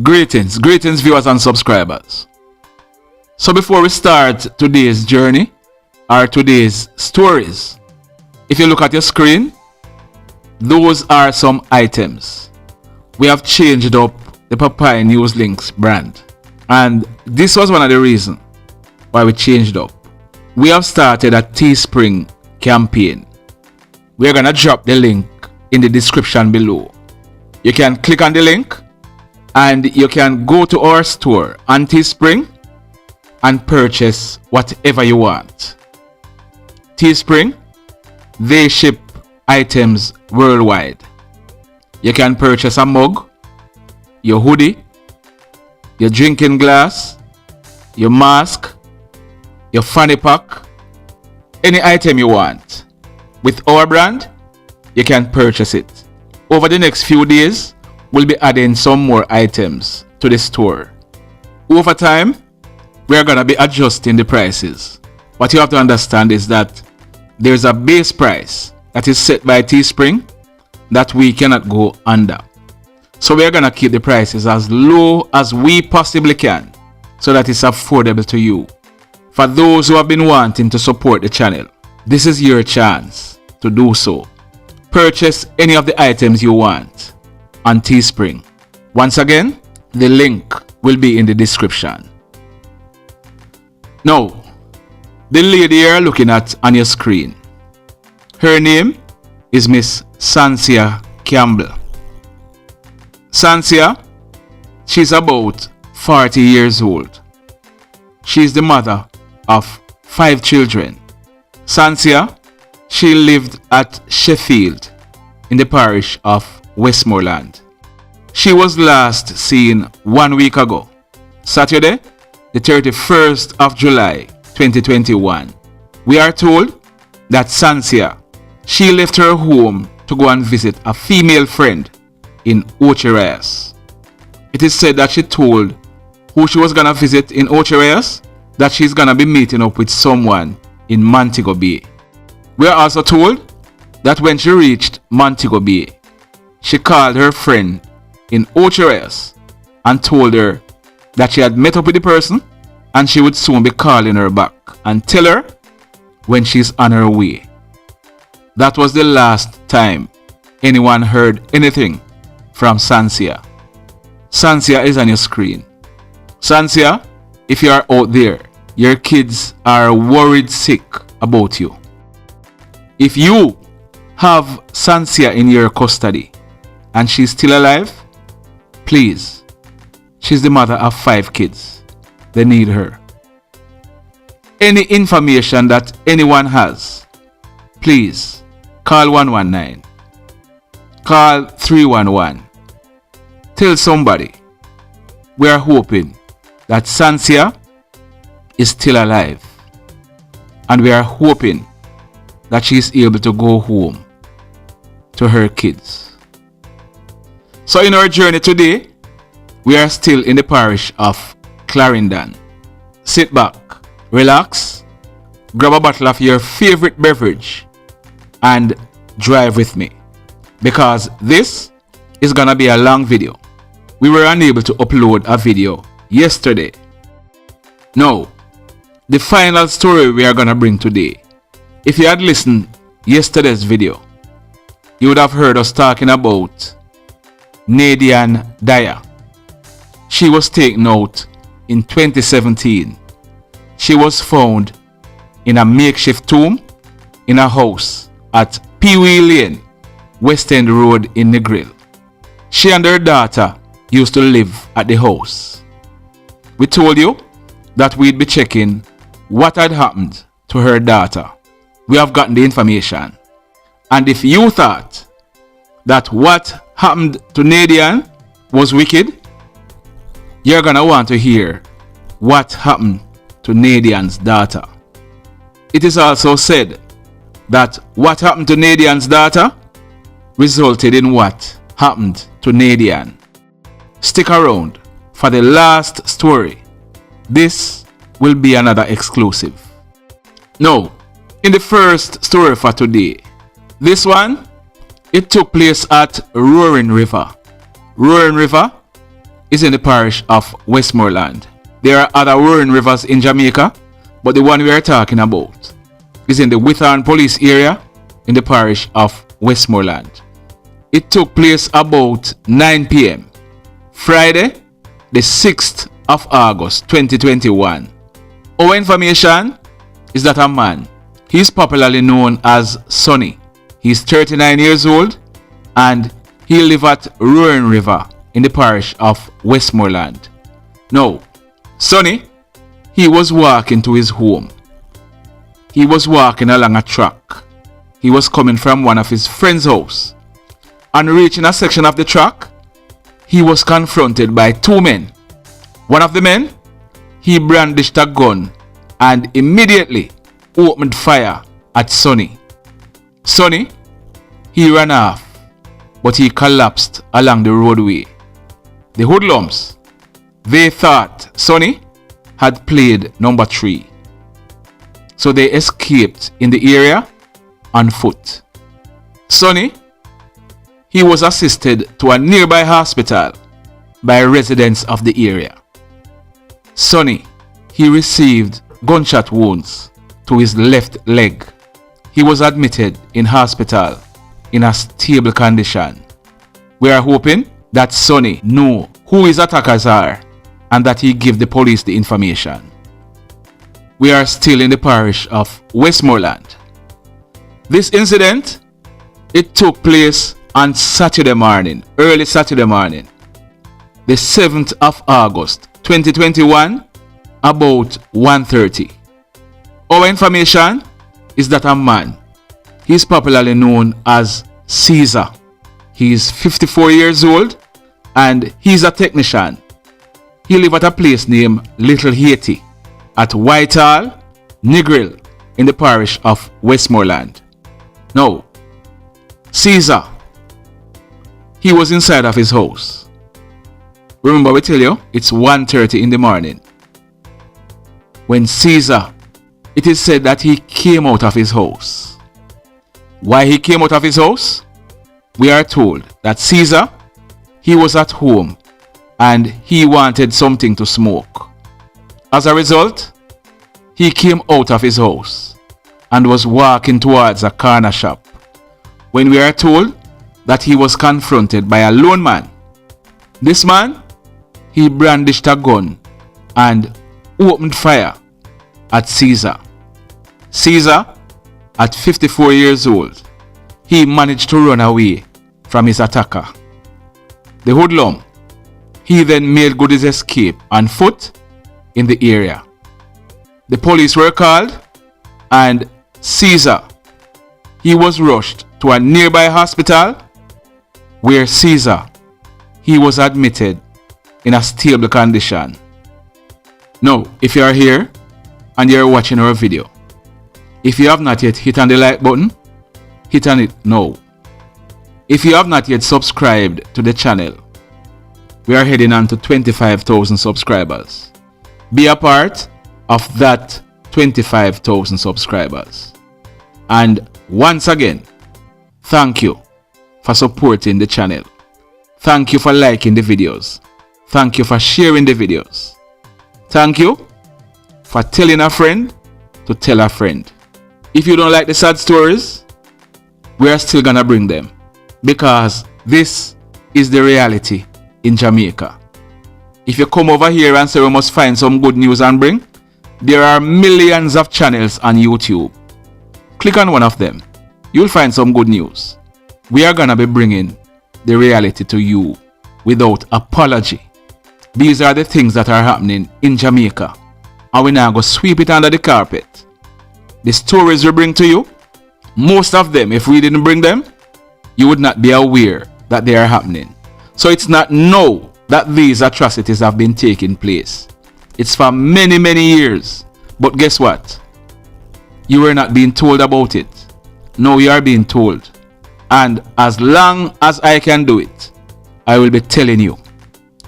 Greetings viewers and subscribers. So before we start today's journey or today's stories, if you look at your screen, those are some items. We have changed up the Papaya News Links brand, and this was one of the reasons why we changed up. We have started a TEESPRING campaign. We're gonna drop the link in the description below. You can click on the link and you can go to our store on TEESPRING and purchase whatever you want. TEESPRING, they ship items worldwide. You can purchase a mug, your hoodie, your drinking glass, your mask, your fanny pack, any item you want. With our brand, you can purchase it. Over the next few days, we'll be adding some more items to the store. Over time, we're gonna be adjusting the prices. What you have to understand is that there's a base price that is set by TEESPRING that we cannot go under. So we're gonna keep the prices as low as we possibly can so that it's affordable to you. For those who have been wanting to support the channel, this is your chance to do so. Purchase any of the items you want on TEESPRING. Once again, the link will be in the description. Now, the lady you're looking at on your screen, her name is Miss Sancia Campbell. Sancia, she's about 40 years old. She's the mother of 5 children. Sancia, she lived at Sheffield in the parish of Westmoreland. She was last seen 1 week ago, Saturday, the 31st of July 2021. We are told that Sancia, she left her home to go and visit a female friend in Orlandie. It is said that she told who she was gonna visit in Orlandie that she's gonna be meeting up with someone in Montego Bay. We are also told that when she reached Montego Bay, she called her friend in Orlandie and told her that she had met up with the person and she would soon be calling her back and tell her when she's on her way. That was the last time anyone heard anything from Sancia. Sancia is on your screen. Sancia, if you are out there, your kids are worried sick about you. If you have Sancia in your custody and she's still alive, please, she's the mother of 5 kids. They need her. Any information that anyone has, please call 119. Call 311. Tell somebody. We are hoping that Sancia is still alive. And we are hoping that she is able to go home to her kids. So in our journey today, we are still in the parish of Clarendon. Sit back, relax, grab a bottle of your favorite beverage and drive with me, because this is gonna be a long video. We were unable to upload a video yesterday. Now, the final story we are gonna bring today. If you had listened yesterday's video, you would have heard us talking about Nadian Dyer'S. She was taken out in 2017. She was found in a makeshift tomb in a house at Pewee Lane, West End Road in Negril. She and her daughter used to live at the house. We told you that we'd be checking what had happened to her daughter. We have gotten the information. And if you thought that what happened to Nadian was wicked, you're gonna want to hear what happened to Nadian's daughter. It is also said that what happened to Nadian's daughter resulted in what happened to Nadian. Stick around for the last story. This will be another exclusive. Now, in the first story for today, this one, it took place at Roaring River. Roaring River is in the parish of Westmoreland. There are other roaring rivers in Jamaica, but the one we are talking about is in the Withorn police area in the parish of Westmoreland. It took place about 9 p.m. Friday, the 6th of August 2021. Our information is that a man, he is popularly known as Sonny. He is 39 years old and he lives at Roaring River in the parish of Westmoreland. Now, Sonny, he was walking to his home. He was walking along a track. He was coming from one of his friend's house. On reaching a section of the track, he was confronted by two men. One of the men, he brandished a gun and immediately opened fire at Sonny. Sonny, he ran off, but he collapsed along the roadway. The hoodlums, they thought Sonny had played number 3. So they escaped in the area on foot. Sonny, he was assisted to a nearby hospital by residents of the area. Sonny, he received gunshot wounds to his left leg. He was admitted in hospital in a stable condition. We are hoping that Sonny know who his attackers are and that he give the police the information. We are still in the parish of Westmoreland. This incident, it took place on Saturday morning, early Saturday morning, the 7th of August 2021, about 1:30. Our information is that a man, he is popularly known as Caesar. He is 54 years old and he is a technician. He lives at a place named Little Haiti at Whitehall, Negril in the parish of Westmoreland. Now, Caesar, he was inside of his house. Remember we tell you, it's 1:30 in the morning. When Caesar, it is said that he came out of his house. Why he came out of his house? We are told that Caesar, he was at home and he wanted something to smoke. As a result, he came out of his house and was walking towards a corner shop when we are told that he was confronted by a lone man. This man, he brandished a gun and opened fire at Caesar. Caesar, at 54 years old, he managed to run away from his attacker. The hoodlum, he then made good his escape on foot in the area. The police were called and Caesar, he was rushed to a nearby hospital where Caesar, he was admitted in a stable condition. Now, if you are here and you are watching our video, if you have not yet hit on the like button, hit on it now. If you have not yet subscribed to the channel, we are heading on to 25,000 subscribers. Be a part of that 25,000 subscribers. And once again, thank you for supporting the channel. Thank you for liking the videos. Thank you for sharing the videos. Thank you for telling a friend to tell a friend. If you don't like the sad stories, we are still gonna bring them because this is the reality in Jamaica. If you come over here and say we must find some good news and bring, there are millions of channels on YouTube. Click on one of them. You'll find some good news. We are gonna be bringing the reality to you without apology. These are the things that are happening in Jamaica, and we're now going to sweep it under the carpet. The stories we bring to you, most of them, if we didn't bring them, you would not be aware that they are happening. So it's not now that these atrocities have been taking place. It's for many, many years. But guess what? You were not being told about it. Now you are being told. And as long as I can do it, I will be telling you,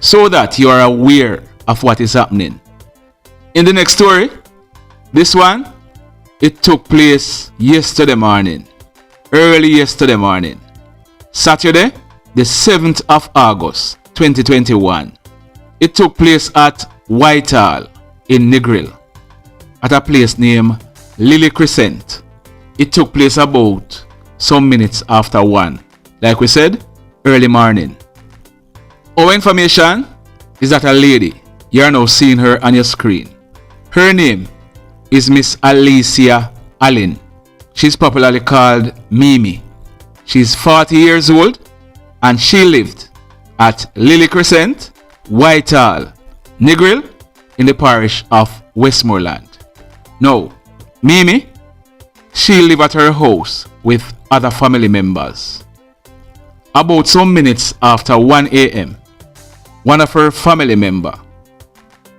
so that you are aware of what is happening. In the next story, this one, it took place yesterday morning, early yesterday morning, Saturday, the 7th of August, 2021. It took place at Whitehall in Negril, at a place named Lily Crescent. It took place about some minutes after 1. Like we said, early morning. Our information is that a lady, you are now seeing her on your screen. Her name is Miss Alicia Allen. She's popularly called Mimi. She's 40 years old and she lived at Lily Crescent, Whitehall, Negril in the parish of Westmoreland. Now, Mimi, she lived at her house with other family members. About some minutes after 1 a.m., one of her family members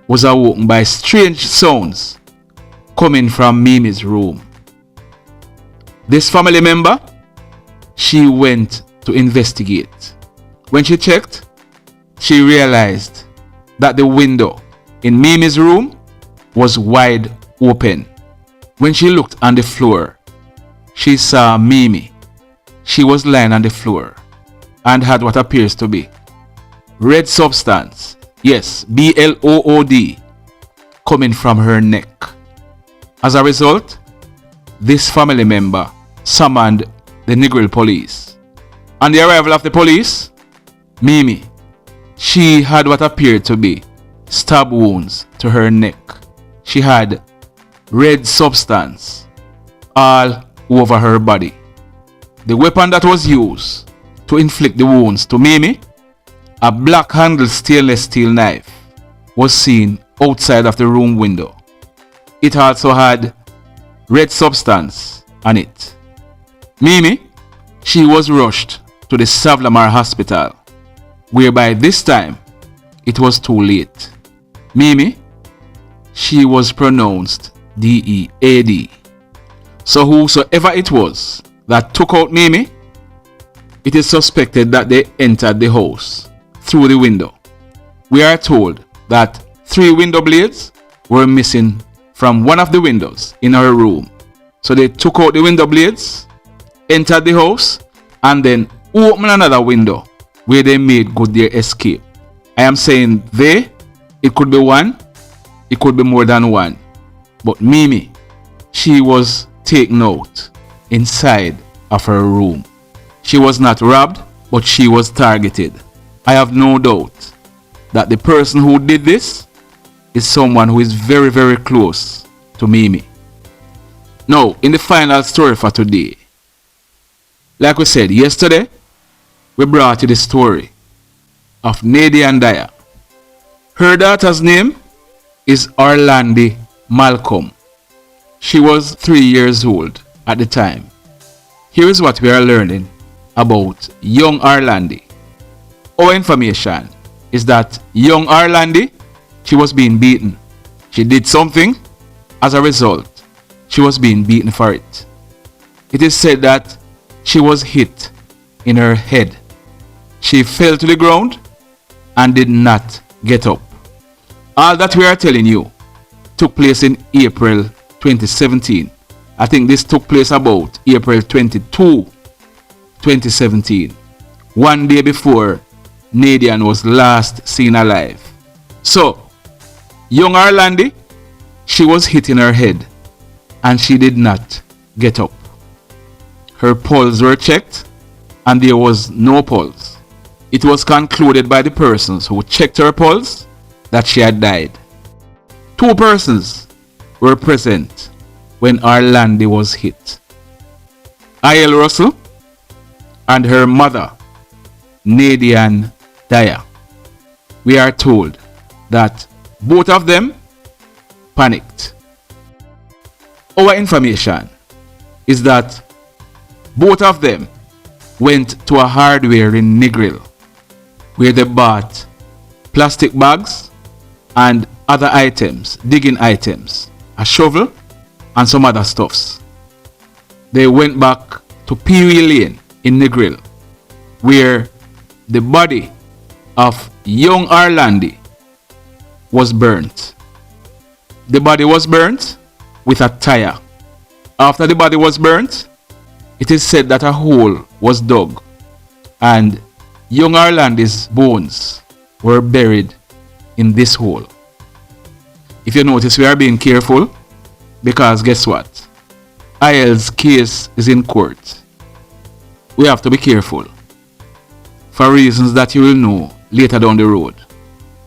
was awoken by strange sounds coming from Mimi's room. This family member, she went to investigate. When she checked, she realized that the window in Mimi's room was wide open. When she looked on the floor, she saw Mimi. She was lying on the floor and had what appears to be red substance, yes, blood, coming from her neck. As a result, this family member summoned the Negril police. On the arrival of the police, Mimi, she had what appeared to be stab wounds to her neck. She had red substance all over her body. The weapon that was used to inflict the wounds to Mimi, a black-handled stainless steel knife, was seen outside of the room window. It also had red substance on it. Mimi, she was rushed to the Savlamar hospital, where by this time it was too late. Mimi, she was pronounced dead. So whosoever it was that took out Mimi, it is suspected that they entered the house through the window. We are told that 3 window blades were missing from one of the windows in her room. So they took out the window blades, entered the house, and then opened another window where they made good their escape. I am saying they, it could be one, it could be more than one. But Mimi, she was taken out inside of her room. She was not robbed, but she was targeted. I have no doubt that the person who did this is someone who is very, very close to Mimi. Now, in the final story for today, like we said yesterday, we brought you the story of Nadian Dyer. Her daughter's name is Orlandie Malcolm. She was 3 years old at the time. Here is what we are learning about young Orlandie. Our information is that young Orlandie, she was being beaten. She did something. As a result, she was being beaten for it. It is said that she was hit in her head. She fell to the ground and did not get up. All that we are telling you took place in April 2017. I think this took place about April 22, 2017. One day before Nadian was last seen alive. So, young Orlandie, she was hit in her head and she did not get up. Her pulse were checked and there was no pulse. It was concluded by the persons who checked her pulse that she had died. 2 persons were present when Orlandie was hit. I.L. Russell and her mother, Nadian Dyer. We are told that both of them panicked. Our information is that both of them went to a hardware in Negril where they bought plastic bags and other items, digging items, a shovel and some other stuffs. They went back to Pee-wee Lane in Negril where the body of young Orlandie was burnt. The body was burnt with a tire. After the body was burnt, it is said that a hole was dug and young Orlandie's bones were buried in this hole. If you notice, we are being careful because guess what? IL's case is in court. We have to be careful for reasons that you will know later down the road,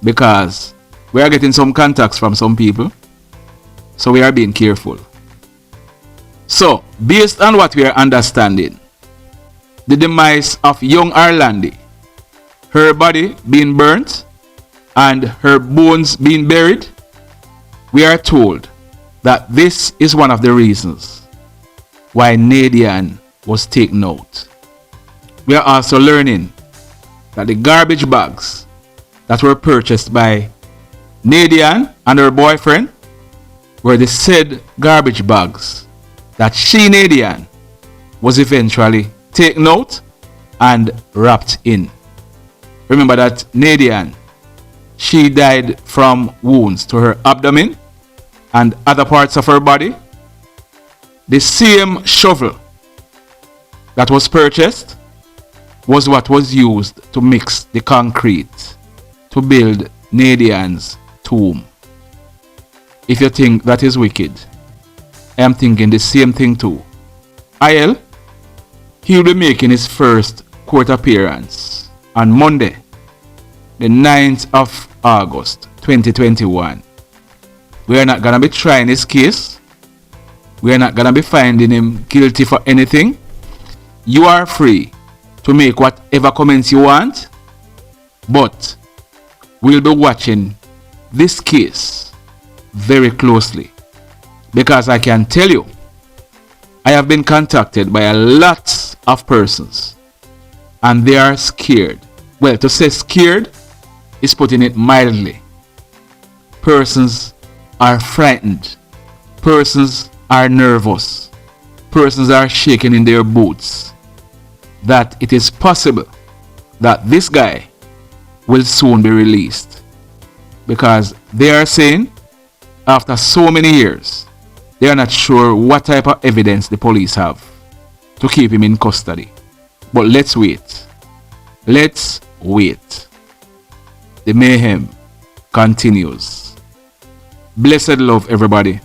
because we are getting some contacts from some people, so we are being careful. So, based on what we are understanding, the demise of young Orlandie, her body being burnt and her bones being buried, we are told that this is one of the reasons why Nadian was taken out. We are also learning that the garbage bags that were purchased by Nadian and her boyfriend were the said garbage bags that she, Nadian, was eventually taken out and wrapped in. Remember that Nadian, she died from wounds to her abdomen and other parts of her body. The same shovel that was purchased was what was used to mix the concrete to build Nadian's tomb. If you think that is wicked, I am thinking the same thing too. IL, he will be making his first court appearance on Monday, the 9th of August 2021. We are not going to be trying his case. We are not going to be finding him guilty for anything. You are free to make whatever comments you want, but we'll be watching this case very closely, because I can tell you, I have been contacted by a lot of persons and they are scared. Well, to say scared is putting it mildly. Persons are frightened. Persons are nervous. Persons are shaking in their boots that it is possible that this guy will soon be released, because they are saying after so many years they are not sure what type of evidence the police have to keep him in custody. But let's wait. Let's wait. The mayhem continues. Blessed love, everybody.